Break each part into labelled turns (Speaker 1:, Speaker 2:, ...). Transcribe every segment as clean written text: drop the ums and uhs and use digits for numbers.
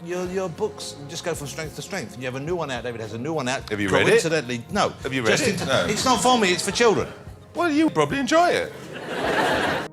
Speaker 1: Your books just go from strength to strength. And you have a new one out, David has a new one out.
Speaker 2: Have you read it?
Speaker 1: Coincidentally, no.
Speaker 2: Have you read it? No.
Speaker 1: It's not for me, it's for children.
Speaker 2: Well, you probably enjoy it.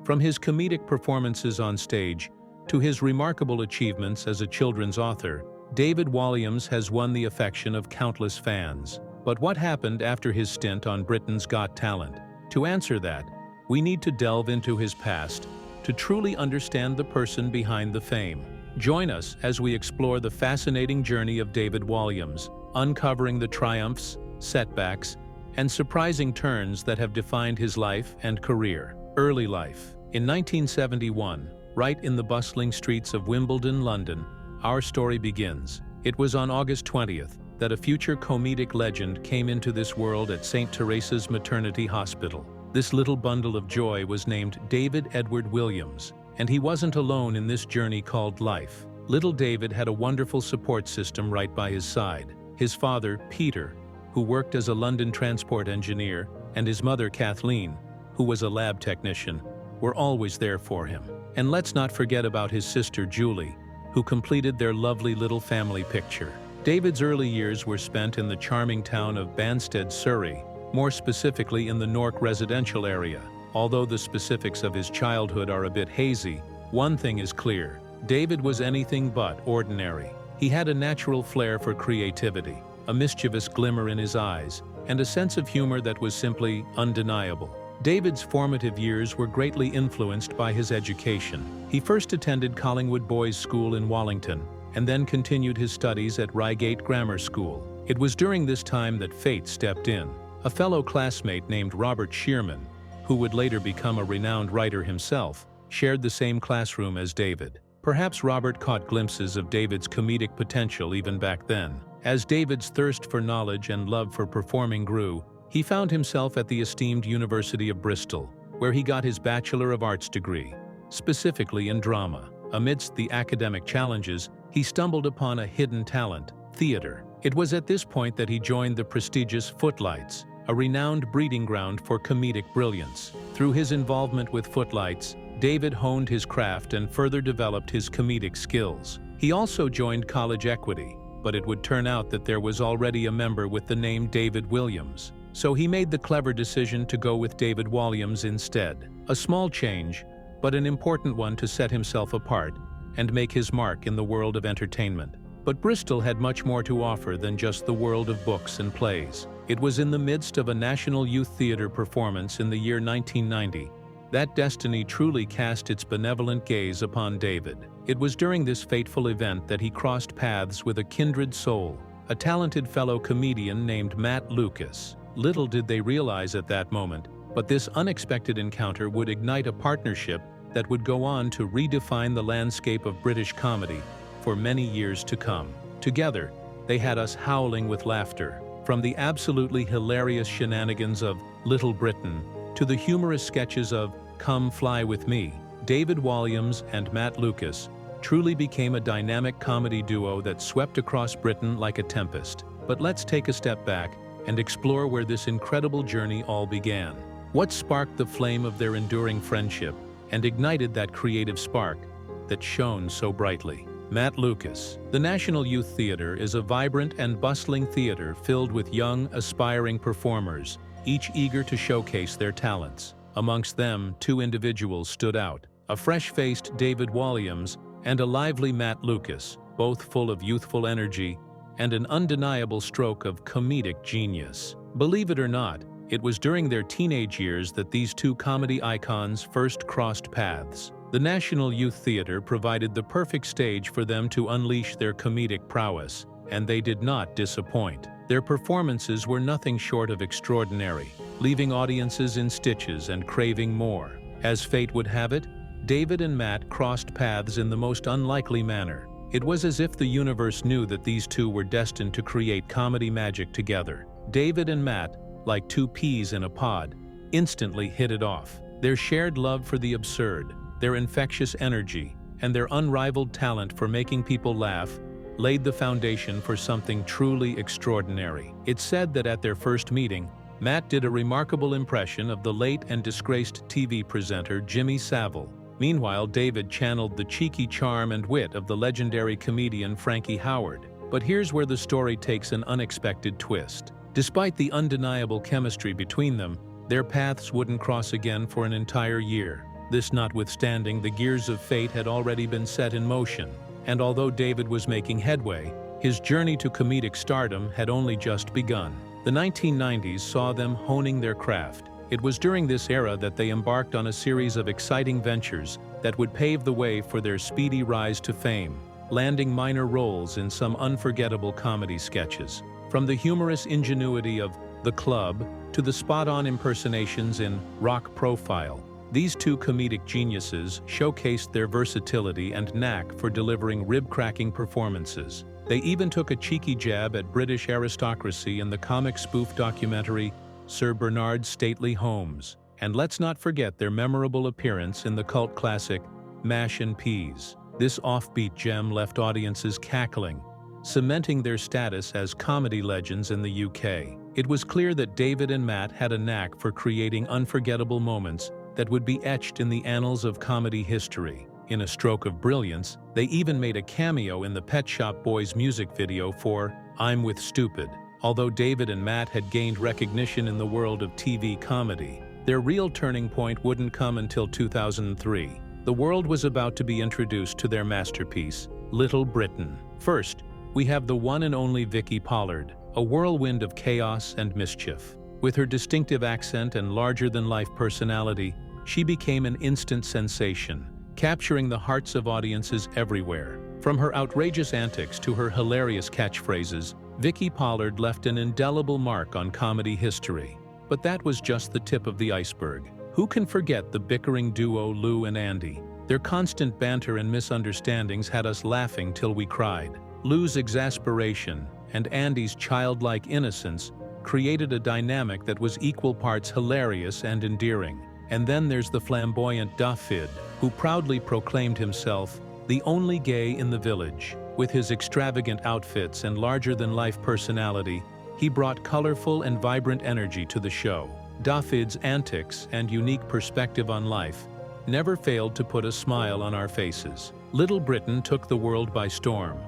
Speaker 3: From his comedic performances on stage to his remarkable achievements as a children's author, David Walliams has won the affection of countless fans. But what happened after his stint on Britain's Got Talent? To answer that, we need to delve into his past to truly understand the person behind the fame. Join us as we explore the fascinating journey of David Walliams, uncovering the triumphs, setbacks, and surprising turns that have defined his life and career. Early life. In 1971, right in the bustling streets of Wimbledon, London, our story begins. It was on August 20th that a future comedic legend came into this world at St. Teresa's Maternity Hospital. This little bundle of joy was named David Edward Williams, and he wasn't alone in this journey called life. Little David had a wonderful support system right by his side. His father, Peter, who worked as a London transport engineer, and his mother, Kathleen, who was a lab technician, were always there for him. And let's not forget about his sister, Julie, who completed their lovely little family picture. David's early years were spent in the charming town of Banstead, Surrey, more specifically in the Newark residential area. Although the specifics of his childhood are a bit hazy, one thing is clear: David was anything but ordinary. He had a natural flair for creativity, a mischievous glimmer in his eyes, and a sense of humor that was simply undeniable. David's formative years were greatly influenced by his education. He first attended Collingwood Boys' School in Wallington, and then continued his studies at Reigate Grammar School. It was during this time that fate stepped in. A fellow classmate named Robert Shearman, who would later become a renowned writer himself, shared the same classroom as David. Perhaps Robert caught glimpses of David's comedic potential even back then. As David's thirst for knowledge and love for performing grew, he found himself at the esteemed University of Bristol, where he got his Bachelor of Arts degree, specifically in drama. Amidst the academic challenges, he stumbled upon a hidden talent: theater. It was at this point that he joined the prestigious Footlights, a renowned breeding ground for comedic brilliance. Through his involvement with Footlights, David honed his craft and further developed his comedic skills. He also joined College Equity, but it would turn out that there was already a member with the name David Williams. So he made the clever decision to go with David Walliams instead. A small change, but an important one to set himself apart and make his mark in the world of entertainment. But Bristol had much more to offer than just the world of books and plays. It was in the midst of a National Youth Theatre performance in the year 1990 that destiny truly cast its benevolent gaze upon David. It was during this fateful event that he crossed paths with a kindred soul, a talented fellow comedian named Matt Lucas. Little did they realize at that moment, but this unexpected encounter would ignite a partnership that would go on to redefine the landscape of British comedy for many years to come. Together, they had us howling with laughter. From the absolutely hilarious shenanigans of Little Britain to the humorous sketches of Come Fly With Me, David Walliams and Matt Lucas truly became a dynamic comedy duo that swept across Britain like a tempest. But let's take a step back and explore where this incredible journey all began. What sparked the flame of their enduring friendship and ignited that creative spark that shone so brightly? Matt Lucas. The National Youth Theatre is a vibrant and bustling theatre filled with young, aspiring performers, each eager to showcase their talents. Amongst them, two individuals stood out: a fresh-faced David Walliams and a lively Matt Lucas, both full of youthful energy and an undeniable stroke of comedic genius. Believe it or not, it was during their teenage years that these two comedy icons first crossed paths. The National Youth Theatre provided the perfect stage for them to unleash their comedic prowess, and they did not disappoint. Their performances were nothing short of extraordinary, leaving audiences in stitches and craving more. As fate would have it, David and Matt crossed paths in the most unlikely manner. It was as if the universe knew that these two were destined to create comedy magic together. David and Matt, like two peas in a pod, instantly hit it off. Their shared love for the absurd, their infectious energy, and their unrivaled talent for making people laugh laid the foundation for something truly extraordinary. It's said that at their first meeting, Matt did a remarkable impression of the late and disgraced TV presenter Jimmy Savile, Meanwhile, David channeled the cheeky charm and wit of the legendary comedian Frankie Howard. But here's where the story takes an unexpected twist. Despite the undeniable chemistry between them, their paths wouldn't cross again for an entire year. This notwithstanding, the gears of fate had already been set in motion, and although David was making headway, his journey to comedic stardom had only just begun. The 1990s saw them honing their craft. It was during this era that they embarked on a series of exciting ventures that would pave the way for their speedy rise to fame, landing minor roles in some unforgettable comedy sketches. From the humorous ingenuity of The Club to the spot-on impersonations in Rock Profile, these two comedic geniuses showcased their versatility and knack for delivering rib-cracking performances. They even took a cheeky jab at British aristocracy in the comic spoof documentary Sir Bernard Stately Holmes. And let's not forget their memorable appearance in the cult classic Mash and Peas. This offbeat gem left audiences cackling, cementing their status as comedy legends in the UK. It was clear that David and Matt had a knack for creating unforgettable moments that would be etched in the annals of comedy history. In a stroke of brilliance, they even made a cameo in the Pet Shop Boys music video for I'm With Stupid. Although David and Matt had gained recognition in the world of TV comedy, their real turning point wouldn't come until 2003. The world was about to be introduced to their masterpiece, Little Britain. First, we have the one and only Vicky Pollard, a whirlwind of chaos and mischief. With her distinctive accent and larger-than-life personality, she became an instant sensation, capturing the hearts of audiences everywhere. From her outrageous antics to her hilarious catchphrases, Vicky Pollard left an indelible mark on comedy history. But that was just the tip of the iceberg. Who can forget the bickering duo Lou and Andy? Their constant banter and misunderstandings had us laughing till we cried. Lou's exasperation and Andy's childlike innocence created a dynamic that was equal parts hilarious and endearing. And then there's the flamboyant David, who proudly proclaimed himself the only gay in the village. With his extravagant outfits and larger-than-life personality, he brought colorful and vibrant energy to the show. David's antics and unique perspective on life never failed to put a smile on our faces. Little Britain took the world by storm,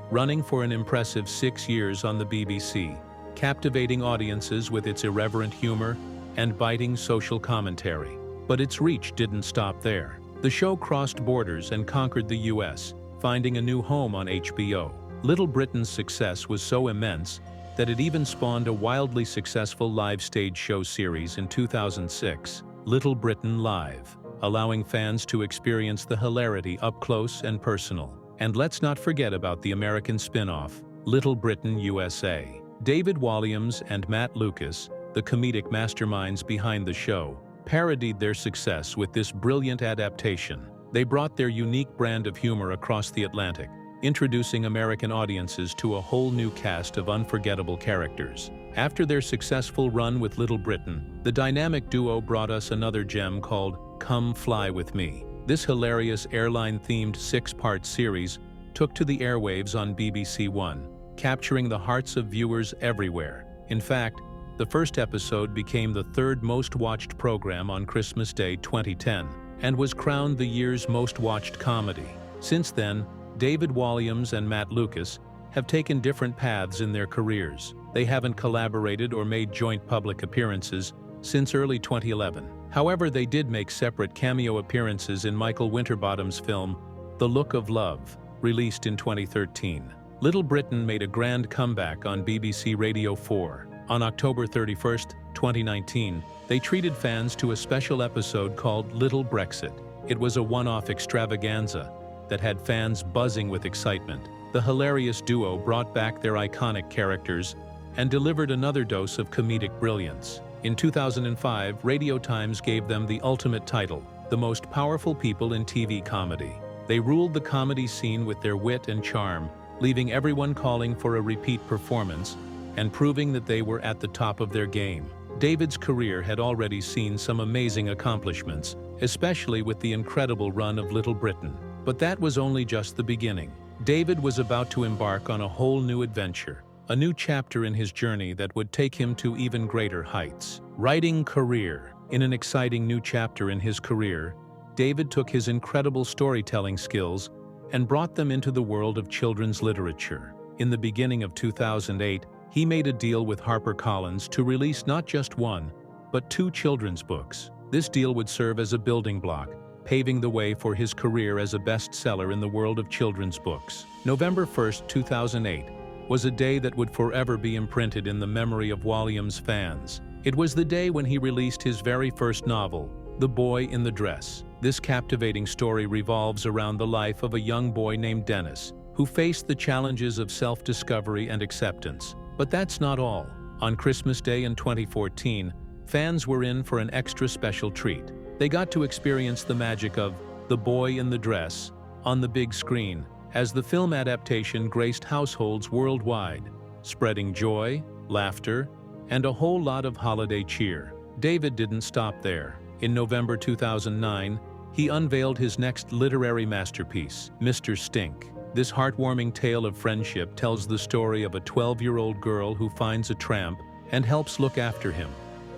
Speaker 3: running for an impressive 6 years on the BBC, captivating audiences with its irreverent humor and biting social commentary. But its reach didn't stop there. The show crossed borders and conquered the US, finding a new home on HBO. Little Britain's success was so immense that it even spawned a wildly successful live stage show series in 2006, Little Britain Live, allowing fans to experience the hilarity up close and personal. And let's not forget about the American spin-off, Little Britain USA. David Walliams and Matt Lucas, the comedic masterminds behind the show, parodied their success with this brilliant adaptation. They brought their unique brand of humor across the Atlantic, introducing American audiences to a whole new cast of unforgettable characters. After their successful run with Little Britain, the dynamic duo brought us another gem called Come Fly With Me. This hilarious airline-themed 6-part series took to the airwaves on BBC One, capturing the hearts of viewers everywhere. In fact, the first episode became the third most-watched program on Christmas Day 2010 and was crowned the year's most-watched comedy. Since then, David Walliams and Matt Lucas have taken different paths in their careers. They haven't collaborated or made joint public appearances since early 2011. However, they did make separate cameo appearances in Michael Winterbottom's film The Look of Love, released in 2013. Little Britain made a grand comeback on BBC Radio 4. On October 31, 2019, they treated fans to a special episode called Little Brexit. It was a one-off extravaganza that had fans buzzing with excitement. The hilarious duo brought back their iconic characters and delivered another dose of comedic brilliance. In 2005, Radio Times gave them the ultimate title, the most powerful people in TV comedy. They ruled the comedy scene with their wit and charm, leaving everyone calling for a repeat performance and proving that they were at the top of their game. David's career had already seen some amazing accomplishments, especially with the incredible run of Little Britain. But that was only just the beginning. David was about to embark on a whole new adventure, a new chapter in his journey that would take him to even greater heights. Writing career. In an exciting new chapter in his career, David took his incredible storytelling skills and brought them into the world of children's literature. In the beginning of 2008, he made a deal with HarperCollins to release not just one, but 2 children's books. This deal would serve as a building block, paving the way for his career as a bestseller in the world of children's books. November 1st, 2008, was a day that would forever be imprinted in the memory of Walliams fans. It was the day when he released his very first novel, The Boy in the Dress. This captivating story revolves around the life of a young boy named Dennis, who faced the challenges of self-discovery and acceptance. But that's not all. On Christmas Day in 2014, fans were in for an extra special treat. They got to experience the magic of The Boy in the Dress on the big screen, as the film adaptation graced households worldwide, spreading joy, laughter, and a whole lot of holiday cheer. David didn't stop there. In November 2009, he unveiled his next literary masterpiece, Mr. Stink. This heartwarming tale of friendship tells the story of a 12-year-old girl who finds a tramp and helps look after him,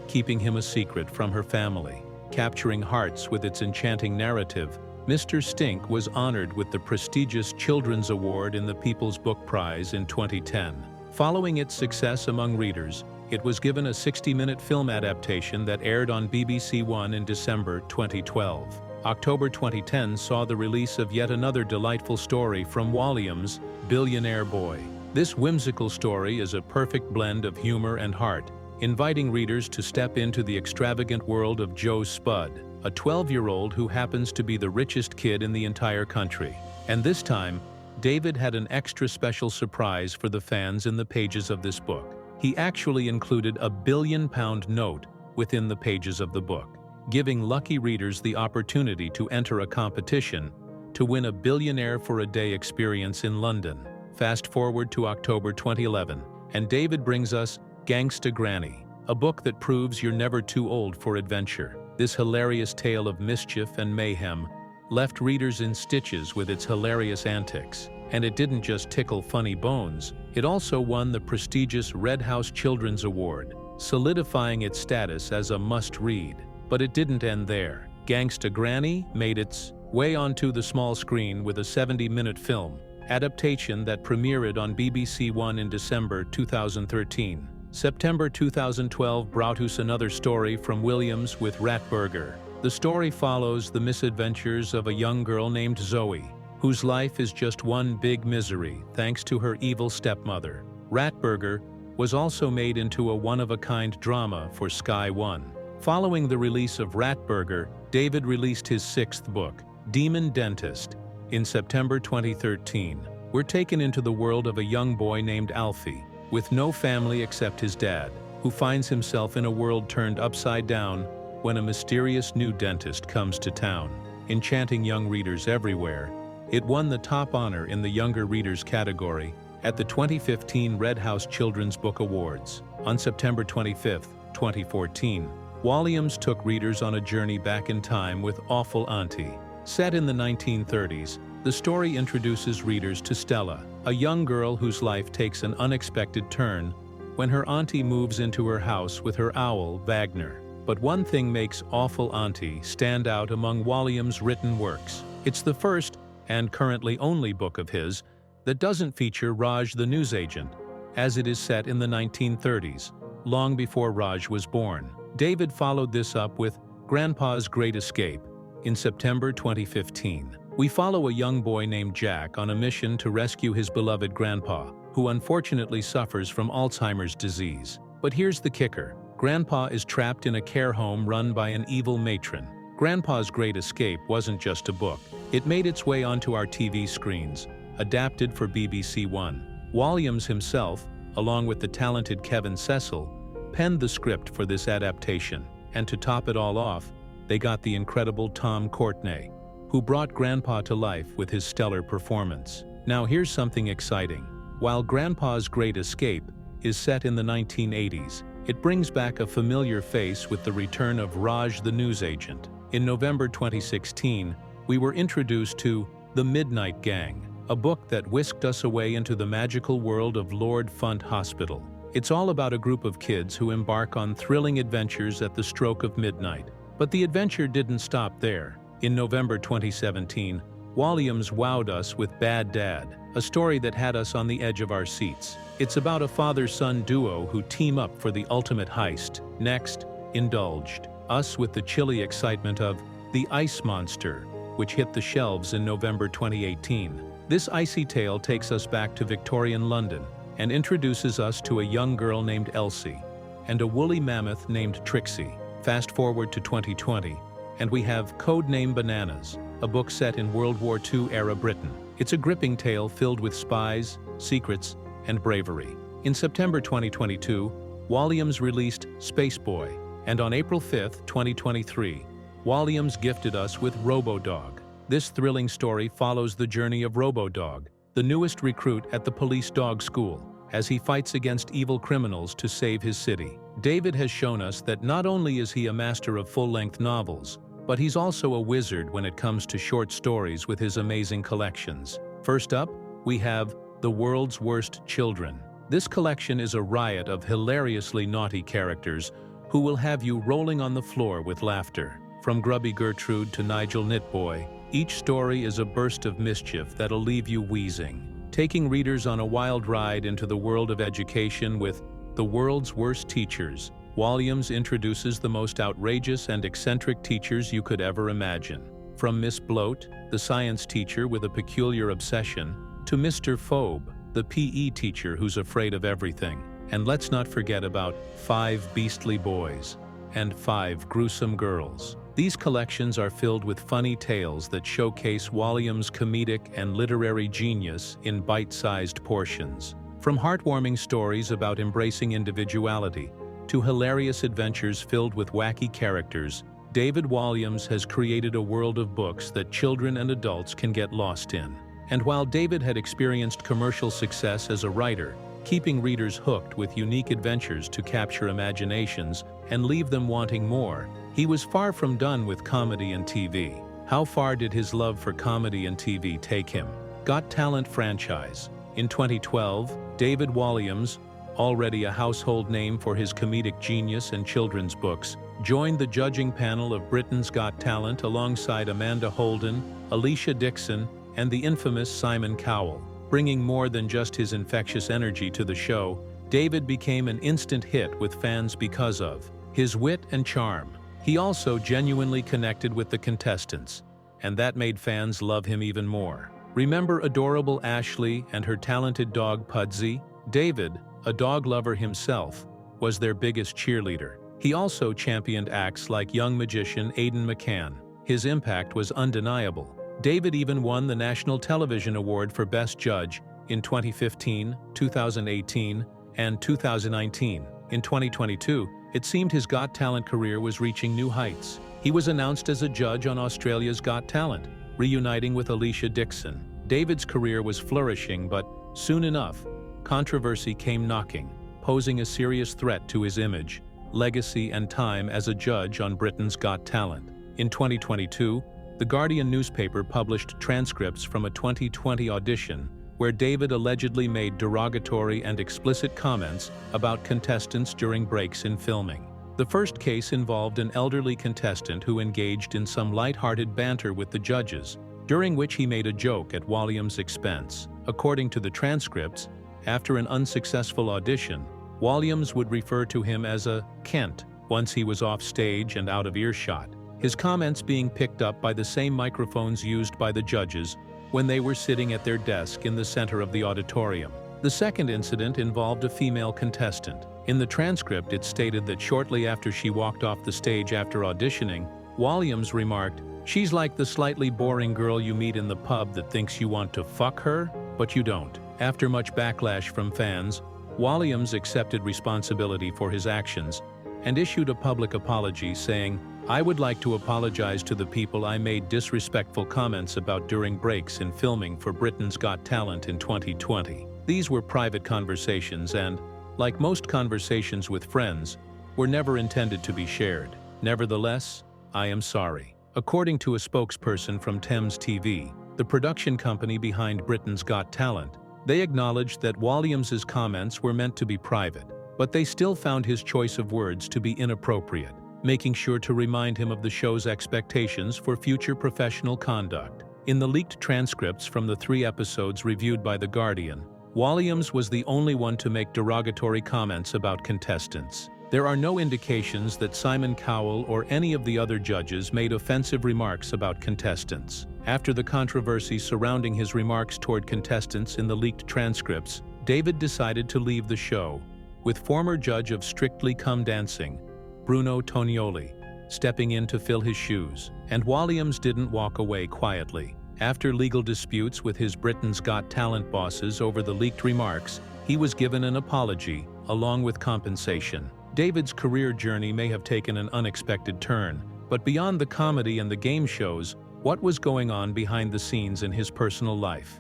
Speaker 3: keeping him a secret from her family. Capturing hearts with its enchanting narrative, Mr. Stink was honored with the prestigious Children's Award in the People's Book Prize in 2010. Following its success among readers, it was given a 60-minute film adaptation that aired on BBC One in December 2012. October 2010 saw the release of yet another delightful story from Walliams, Billionaire Boy. This whimsical story is a perfect blend of humor and heart, inviting readers to step into the extravagant world of Joe Spud, a 12-year-old who happens to be the richest kid in the entire country. And this time, David had an extra special surprise for the fans in the pages of this book. He actually included a £1 billion note within the pages of the book, giving lucky readers the opportunity to enter a competition to win a Billionaire for a Day experience in London. Fast forward to October 2011, and David brings us Gangsta Granny, a book that proves you're never too old for adventure. This hilarious tale of mischief and mayhem left readers in stitches with its hilarious antics. And it didn't just tickle funny bones, it also won the prestigious Red House Children's Award, solidifying its status as a must-read. But it didn't end there. Gangsta Granny made its way onto the small screen with a 70-minute film adaptation that premiered on BBC One in December 2013. September 2012 brought us another story from Walliams with Ratburger. The story follows the misadventures of a young girl named Zoe, whose life is just one big misery thanks to her evil stepmother. Ratburger was also made into a one-of-a-kind drama for Sky One. Following the release of Ratburger, David released his 6th book, Demon Dentist, in September 2013. We're taken into the world of a young boy named Alfie, with no family except his dad, who finds himself in a world turned upside down when a mysterious new dentist comes to town. Enchanting young readers everywhere, it won the top honor in the Younger Readers category at the 2015 Red House Children's Book Awards. On September 25, 2014, Walliams took readers on a journey back in time with Awful Auntie. Set in the 1930s, the story introduces readers to Stella, a young girl whose life takes an unexpected turn when her auntie moves into her house with her owl, Wagner. But one thing makes Awful Auntie stand out among Walliams' written works. It's the first, and currently only book of his, that doesn't feature Raj the newsagent, as it is set in the 1930s, long before Raj was born. David followed this up with Grandpa's Great Escape in September 2015. We follow a young boy named Jack on a mission to rescue his beloved grandpa, who unfortunately suffers from Alzheimer's disease. But here's the kicker. Grandpa is trapped in a care home run by an evil matron. Grandpa's Great Escape wasn't just a book. It made its way onto our TV screens, adapted for BBC One. Walliams himself, along with the talented Kevin Cecil, penned the script for this adaptation. And to top it all off, they got the incredible Tom Courtenay, who brought Grandpa to life with his stellar performance. Now here's something exciting. While Grandpa's Great Escape is set in the 1980s, it brings back a familiar face with the return of Raj the newsagent. In November 2016, we were introduced to The Midnight Gang, a book that whisked us away into the magical world of Lord Funt Hospital. It's all about a group of kids who embark on thrilling adventures at the stroke of midnight. But the adventure didn't stop there. In November 2017, Walliams wowed us with Bad Dad, a story that had us on the edge of our seats. It's about a father-son duo who team up for the ultimate heist. Next, indulged us with the chilly excitement of The Ice Monster, which hit the shelves in November 2018. This icy tale takes us back to Victorian London and introduces us to a young girl named Elsie and a woolly mammoth named Trixie. Fast forward to 2020, and we have Codename Bananas, a book set in World War II-era Britain. It's a gripping tale filled with spies, secrets, and bravery. In September 2022, Walliams released Spaceboy, and on April 5, 2023, Walliams gifted us with RoboDog. This thrilling story follows the journey of RoboDog, the newest recruit at the police dog school, as he fights against evil criminals to save his city. David has shown us that not only is he a master of full-length novels, but he's also a wizard when it comes to short stories with his amazing collections. First up, we have The World's Worst Children. This collection is a riot of hilariously naughty characters who will have you rolling on the floor with laughter. From Grubby Gertrude to Nigel Knitboy, each story is a burst of mischief that'll leave you wheezing, taking readers on a wild ride into the world of education with The World's Worst Teachers. Walliams introduces the most outrageous and eccentric teachers you could ever imagine. From Miss Bloat, the science teacher with a peculiar obsession, to Mr. Phobe, the PE teacher who's afraid of everything. And let's not forget about 5 Beastly Boys and 5 Gruesome Girls. These collections are filled with funny tales that showcase Walliams' comedic and literary genius in bite-sized portions. From heartwarming stories about embracing individuality to hilarious adventures filled with wacky characters, David Walliams has created a world of books that children and adults can get lost in. And while David had experienced commercial success as a writer, keeping readers hooked with unique adventures to capture imaginations and leave them wanting more, he was far from done with comedy and TV. How far did his love for comedy and TV take him? Got Talent franchise. In 2012, David Walliams, already a household name for his comedic genius and children's books, joined the judging panel of Britain's Got Talent alongside Amanda Holden, Alicia Dixon, and the infamous Simon Cowell. Bringing more than just his infectious energy to the show, David became an instant hit with fans because of his wit and charm. He also genuinely connected with the contestants, and that made fans love him even more. Remember adorable Ashley and her talented dog Pudsey? David, a dog lover himself, was their biggest cheerleader. He also championed acts like young magician Aidan McCann. His impact was undeniable. David even won the National Television Award for Best Judge in 2015, 2018, and 2019. In 2022, it seemed his Got Talent career was reaching new heights. He was announced as a judge on Australia's Got Talent, reuniting with Alicia Dixon. David's career was flourishing, but soon enough, controversy came knocking, posing a serious threat to his image, legacy, and time as a judge on Britain's Got Talent. In 2022, The Guardian newspaper published transcripts from a 2020 audition where David allegedly made derogatory and explicit comments about contestants during breaks in filming. The first case involved an elderly contestant who engaged in some light-hearted banter with the judges, during which he made a joke at Walliams' expense. According to the transcripts, after an unsuccessful audition, Walliams would refer to him as a Kent once he was off stage and out of earshot, his comments being picked up by the same microphones used by the judges when they were sitting at their desk in the center of the auditorium. The second incident involved a female contestant. In the transcript, it stated that shortly after she walked off the stage after auditioning, Walliams remarked, "She's like the slightly boring girl you meet in the pub that thinks you want to fuck her, but you don't." After much backlash from fans, Walliams accepted responsibility for his actions and issued a public apology saying, "I would like to apologize to the people I made disrespectful comments about during breaks in filming for Britain's Got Talent in 2020. These were private conversations and, like most conversations with friends, were never intended to be shared. Nevertheless, I am sorry." According to a spokesperson from Thames TV, the production company behind Britain's Got Talent, they acknowledged that Walliams' comments were meant to be private, but they still found his choice of words to be inappropriate, making sure to remind him of the show's expectations for future professional conduct. In the leaked transcripts from the 3 episodes reviewed by The Guardian, Walliams was the only one to make derogatory comments about contestants. There are no indications that Simon Cowell or any of the other judges made offensive remarks about contestants. After the controversy surrounding his remarks toward contestants in the leaked transcripts, David decided to leave the show, with former judge of Strictly Come Dancing, Bruno Tonioli, stepping in to fill his shoes. And Walliams didn't walk away quietly. After legal disputes with his Britain's Got Talent bosses over the leaked remarks, he was given an apology, along with compensation. David's career journey may have taken an unexpected turn, but beyond the comedy and the game shows, what was going on behind the scenes in his personal life?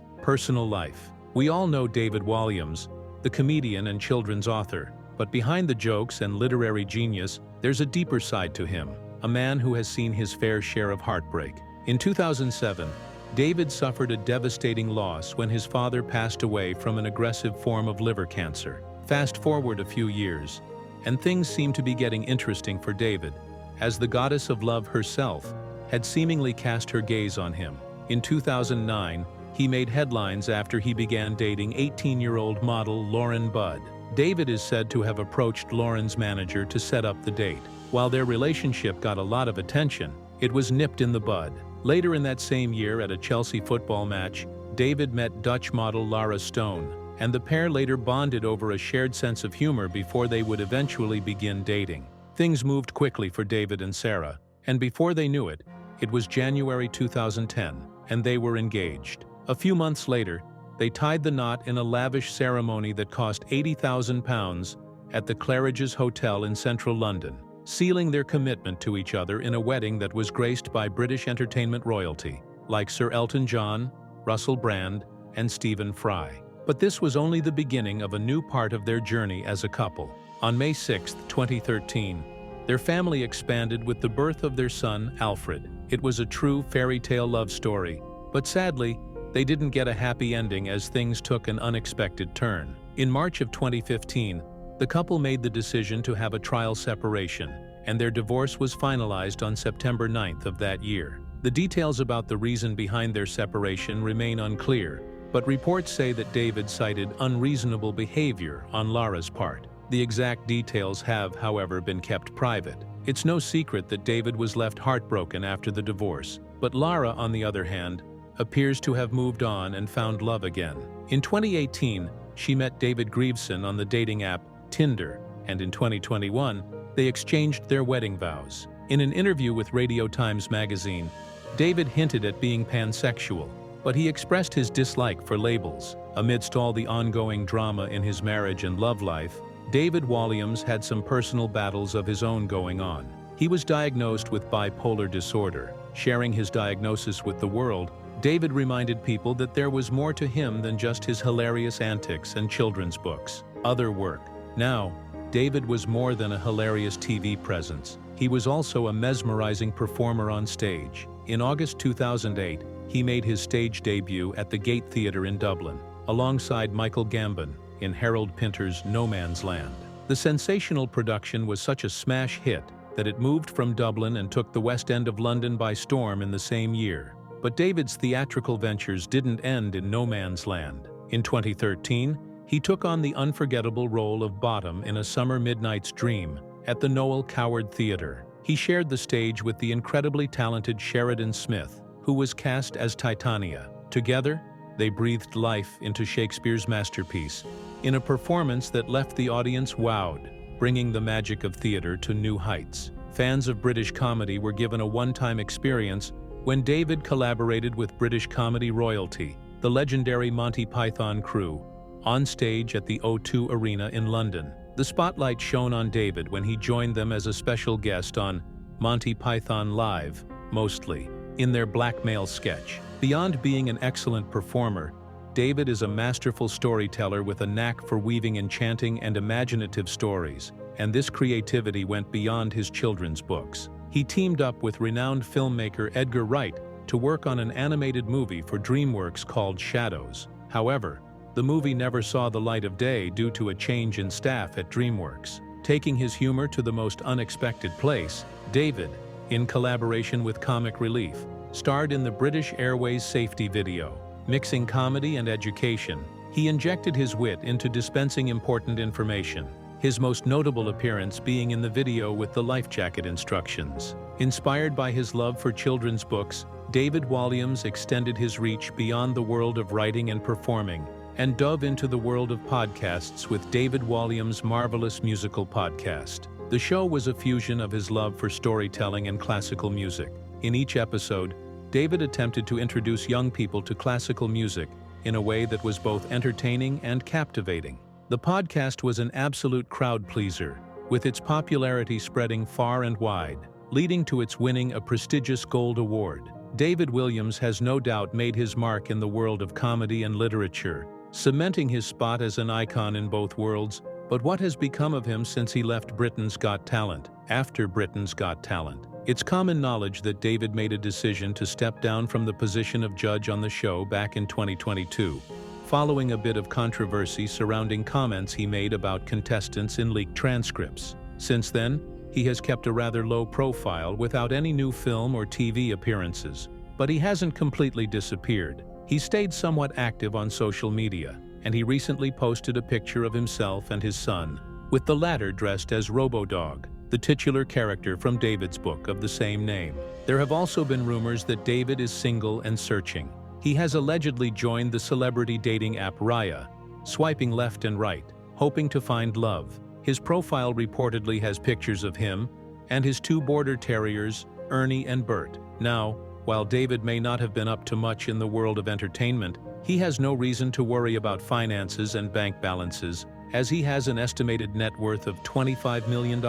Speaker 3: We all know David Walliams, the comedian and children's author, but behind the jokes and literary genius, there's a deeper side to him, a man who has seen his fair share of heartbreak. In 2007, David suffered a devastating loss when his father passed away from an aggressive form of liver cancer. Fast forward a few years, and things seem to be getting interesting for David, as the goddess of love herself had seemingly cast her gaze on him. In 2009, he made headlines after he began dating 18-year-old model Lauren Budd. David is said to have approached Lauren's manager to set up the date. While their relationship got a lot of attention, it was nipped in the bud. Later in that same year at a Chelsea football match, David met Dutch model Lara Stone, and the pair later bonded over a shared sense of humor before they would eventually begin dating. Things moved quickly for David and Sarah, and before they knew it, it was January 2010, and they were engaged. A few months later, they tied the knot in a lavish ceremony that cost £80,000 at the Claridge's Hotel in central London, sealing their commitment to each other in a wedding that was graced by British entertainment royalty, like Sir Elton John, Russell Brand, and Stephen Fry. But this was only the beginning of a new part of their journey as a couple. On May 6, 2013, their family expanded with the birth of their son, Alfred. It was a true fairy tale love story, but sadly, they didn't get a happy ending as things took an unexpected turn. In March of 2015, the couple made the decision to have a trial separation, and their divorce was finalized on September 9th of that year. The details about the reason behind their separation remain unclear, but reports say that David cited unreasonable behavior on Lara's part. The exact details have, however, been kept private. It's no secret that David was left heartbroken after the divorce, but Lara, on the other hand, appears to have moved on and found love again. In 2018, she met David Grieveson on the dating app Tinder, and in 2021, they exchanged their wedding vows. In an interview with Radio Times magazine, David hinted at being pansexual, but he expressed his dislike for labels. Amidst all the ongoing drama in his marriage and love life, David Walliams had some personal battles of his own going on. He was diagnosed with bipolar disorder. Sharing his diagnosis with the world, David reminded people that there was more to him than just his hilarious antics and children's books. Other work. Now, David was more than a hilarious TV presence. He was also a mesmerizing performer on stage. In August 2008, he made his stage debut at the Gate Theatre in Dublin, alongside Michael Gambon in Harold Pinter's No Man's Land. The sensational production was such a smash hit that it moved from Dublin and took the West End of London by storm in the same year. But David's theatrical ventures didn't end in No Man's Land. In 2013, he took on the unforgettable role of Bottom in A Summer Midnight's Dream at the Noel Coward Theatre. He shared the stage with the incredibly talented Sheridan Smith, who was cast as Titania. Together, they breathed life into Shakespeare's masterpiece in a performance that left the audience wowed, bringing the magic of theater to new heights. Fans of British comedy were given a one-time experience when David collaborated with British comedy royalty, the legendary Monty Python crew, on stage at the O2 Arena in London. The spotlight shone on David when he joined them as a special guest on Monty Python Live, mostly, in their blackmail sketch. Beyond being an excellent performer, David is a masterful storyteller with a knack for weaving enchanting and imaginative stories, and this creativity went beyond his children's books. He teamed up with renowned filmmaker Edgar Wright to work on an animated movie for DreamWorks called Shadows. However, the movie never saw the light of day due to a change in staff at DreamWorks. Taking his humor to the most unexpected place, David, in collaboration with Comic Relief, starred in the British Airways safety video. Mixing comedy and education, he injected his wit into dispensing important information, his most notable appearance being in the video with the life jacket instructions. Inspired by his love for children's books, David Walliams extended his reach beyond the world of writing and performing, and dove into the world of podcasts with David Walliams' marvelous musical podcast. The show was a fusion of his love for storytelling and classical music. In each episode, David attempted to introduce young people to classical music in a way that was both entertaining and captivating. The podcast was an absolute crowd pleaser, with its popularity spreading far and wide, leading to its winning a prestigious Gold Award. David Walliams has no doubt made his mark in the world of comedy and literature, cementing his spot as an icon in both worlds. But what has become of him since he left Britain's Got Talent? After Britain's Got Talent, it's common knowledge that David made a decision to step down from the position of judge on the show back in 2022, following a bit of controversy surrounding comments he made about contestants in leaked transcripts. Since then, he has kept a rather low profile without any new film or TV appearances. But he hasn't completely disappeared. He stayed somewhat active on social media, and he recently posted a picture of himself and his son, with the latter dressed as RoboDog, the titular character from David's book of the same name. There have also been rumors that David is single and searching. He has allegedly joined the celebrity dating app Raya, swiping left and right, hoping to find love. His profile reportedly has pictures of him and his two border terriers, Ernie and Bert. Now, while David may not have been up to much in the world of entertainment, he has no reason to worry about finances and bank balances, as he has an estimated net worth of $25 million.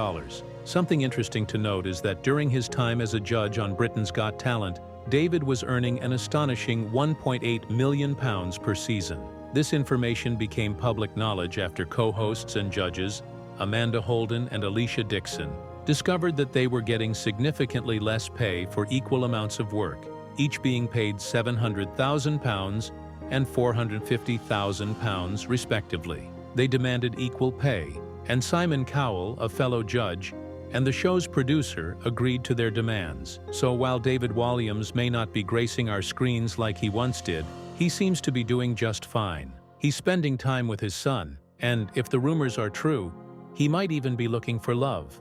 Speaker 3: Something interesting to note is that during his time as a judge on Britain's Got Talent, David was earning an astonishing £1.8 million per season. This information became public knowledge after co-hosts and judges, Amanda Holden and Alicia Dixon, discovered that they were getting significantly less pay for equal amounts of work, each being paid £700,000 and £450,000 respectively. They demanded equal pay, and Simon Cowell, a fellow judge, and the show's producer agreed to their demands. So while David Walliams may not be gracing our screens like he once did, he seems to be doing just fine. He's spending time with his son, and if the rumors are true, he might even be looking for love.